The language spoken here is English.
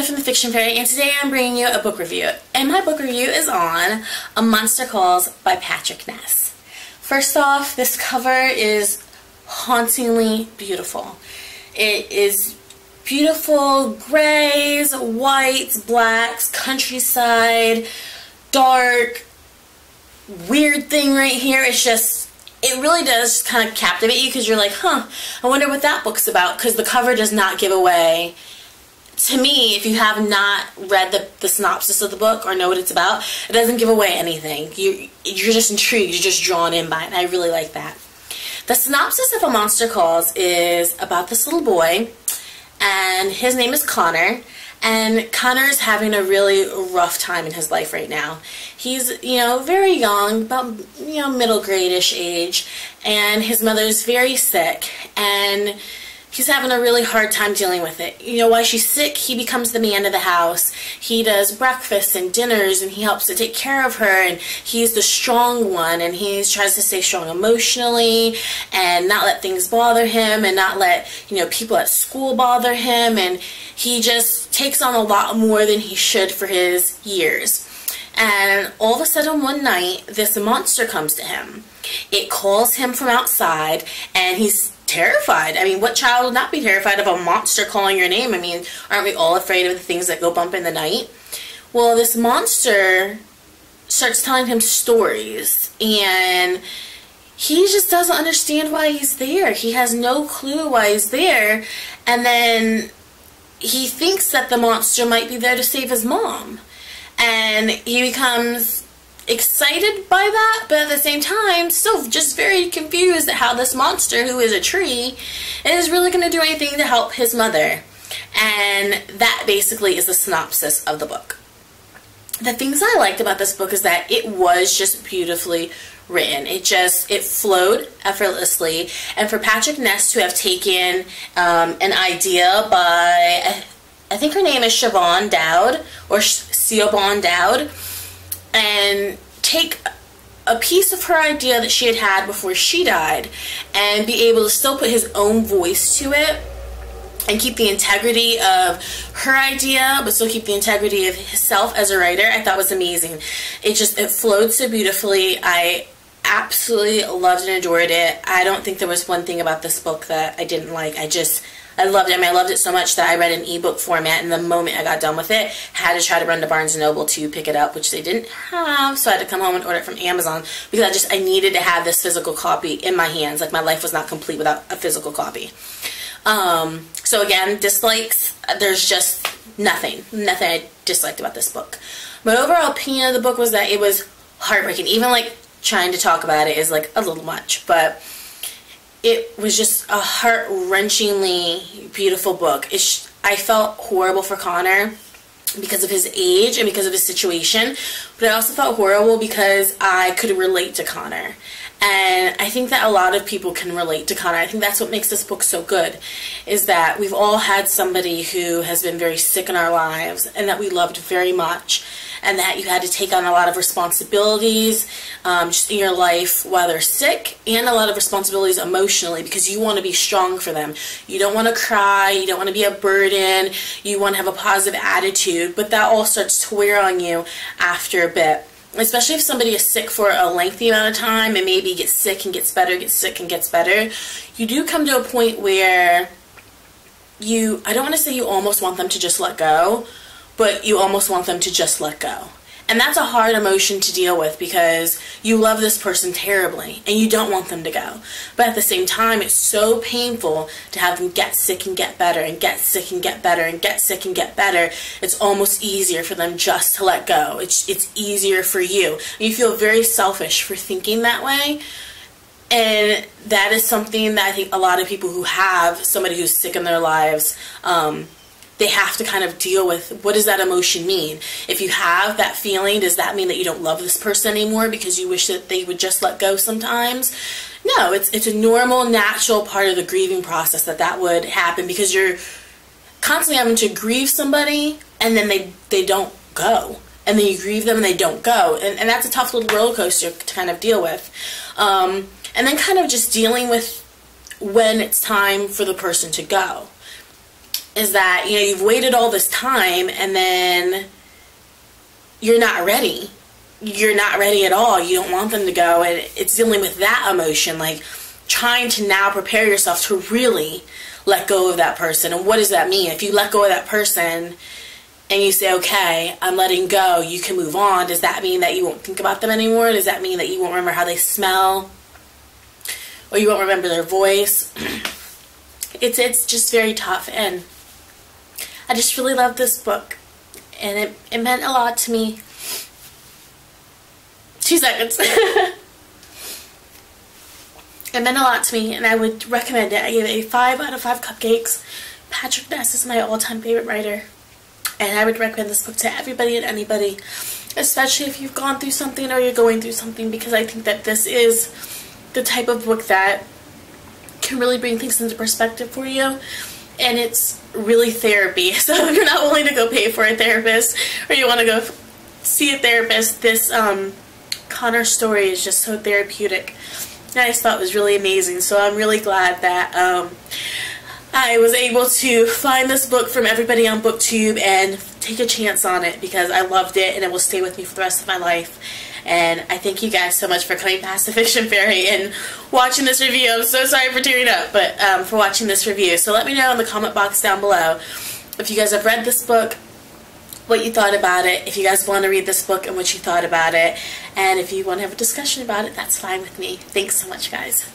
from the Fiction Fairy, and today I'm bringing you a book review. And my book review is on A Monster Calls by Patrick Ness. First off, this cover is hauntingly beautiful. It is beautiful grays, whites, blacks, countryside, dark, weird thing right here. It's just, it really does kind of captivate you because you're like, huh, I wonder what that book's about, because the cover does not give away. To me, if you have not read the synopsis of the book or know what it's about, it doesn't give away anything. You're just intrigued, you're just drawn in by it, and I really like that. The synopsis of A Monster Calls is about this little boy, and his name is Conor, and Conor is having a really rough time in his life right now. He's, very young, about, middle grade-ish age, and his mother's very sick, and he's having a really hard time dealing with it. While she's sick, he becomes the man of the house. He does breakfasts and dinners, and he helps to take care of her, and he's the strong one, and he tries to stay strong emotionally and not let things bother him and not let, people at school bother him, and he just takes on a lot more than he should for his years. And all of a sudden one night, this monster comes to him. It calls him from outside, and he's terrified. I mean, what child would not be terrified of a monster calling your name? I mean, aren't we all afraid of the things that go bump in the night? Well, this monster starts telling him stories, and he just doesn't understand why he's there. He has no clue why he's there, and then he thinks that the monster might be there to save his mom, and he becomes excited by that, but at the same time still just very confused at how this monster, who is a tree, is really going to do anything to help his mother. And that basically is the synopsis of the book. The things I liked about this book is that it was just beautifully written. It flowed effortlessly, and for Patrick Ness to have taken an idea by, I think her name is Siobhan Dowd, or Siobhan Dowd, and take a piece of her idea that she had before she died and be able to still put his own voice to it and keep the integrity of her idea but still keep the integrity of himself as a writer, I thought was amazing. It flowed so beautifully. I absolutely loved and adored it. I don't think there was one thing about this book that I didn't like. I loved it. I mean, I loved it so much that I read an ebook format, and the moment I got done with it, had to try to run to Barnes & Noble to pick it up, which they didn't have, so I had to come home and order it from Amazon, because I needed to have this physical copy in my hands. Like, my life was not complete without a physical copy. So again, dislikes, there's just nothing I disliked about this book. My overall opinion of the book was that it was heartbreaking. Even, trying to talk about it is, a little much, but it was just a heart-wrenchingly beautiful book. I felt horrible for Conor because of his age and because of his situation, but I also felt horrible because I could relate to Conor. And I think that a lot of people can relate to Conor. I think that's what makes this book so good, is that we've all had somebody who has been very sick in our lives and that we loved very much, and that you had to take on a lot of responsibilities just in your life while they're sick, and a lot of responsibilities emotionally, because you want to be strong for them. You don't want to cry, you don't want to be a burden, you want to have a positive attitude, but that all starts to wear on you after a bit. Especially if somebody is sick for a lengthy amount of time and maybe gets sick and gets better, gets sick and gets better, you do come to a point where I don't want to say you almost want them to just let go, but you almost want them to just let go. And that's a hard emotion to deal with, because you love this person terribly and you don't want them to go. But at the same time, it's so painful to have them get sick and get better and get sick and get better and get sick and get better. It's almost easier for them just to let go. It's easier for you. You feel very selfish for thinking that way. And that is something that I think a lot of people who have somebody who's sick in their lives, they have to kind of deal with. What does that emotion mean? If you have that feeling, does that mean that you don't love this person anymore because you wish that they would just let go sometimes? No, it's a normal, natural part of the grieving process that would happen, because you're constantly having to grieve somebody and then they don't go. And then you grieve them and they don't go. And that's a tough little roller coaster to kind of deal with. And then kind of just dealing with when it's time for the person to go. is that, you know, you've waited all this time and then you're not ready. You're not ready at all. You don't want them to go, and it's dealing with that emotion, like trying to now prepare yourself to really let go of that person. And what does that mean? If you let go of that person and you say, okay, I'm letting go, you can move on, does that mean that you won't think about them anymore? Does that mean that you won't remember how they smell? Or you won't remember their voice? It's just very tough, and I just really love this book, and it meant a lot to me. 2 seconds. It meant a lot to me, and I would recommend it. I gave it a 5 out of 5 cupcakes. Patrick Ness is my all-time favorite writer, and I would recommend this book to everybody and anybody, especially if you've gone through something or you're going through something, because I think that this is the type of book that can really bring things into perspective for you, and it's really therapy. So if you're not willing to go pay for a therapist, or you want to go see a therapist, this Conor story is just so therapeutic. And I just thought it was really amazing. So I'm really glad that I was able to find this book from everybody on BookTube and take a chance on it, because I loved it and it will stay with me for the rest of my life. And I thank you guys so much for coming past the Fiction Fairy and watching this review. I'm so sorry for tearing up, but for watching this review. So let me know in the comment box down below if you guys have read this book, what you thought about it, if you guys want to read this book and what you thought about it, and if you want to have a discussion about it, that's fine with me. Thanks so much, guys.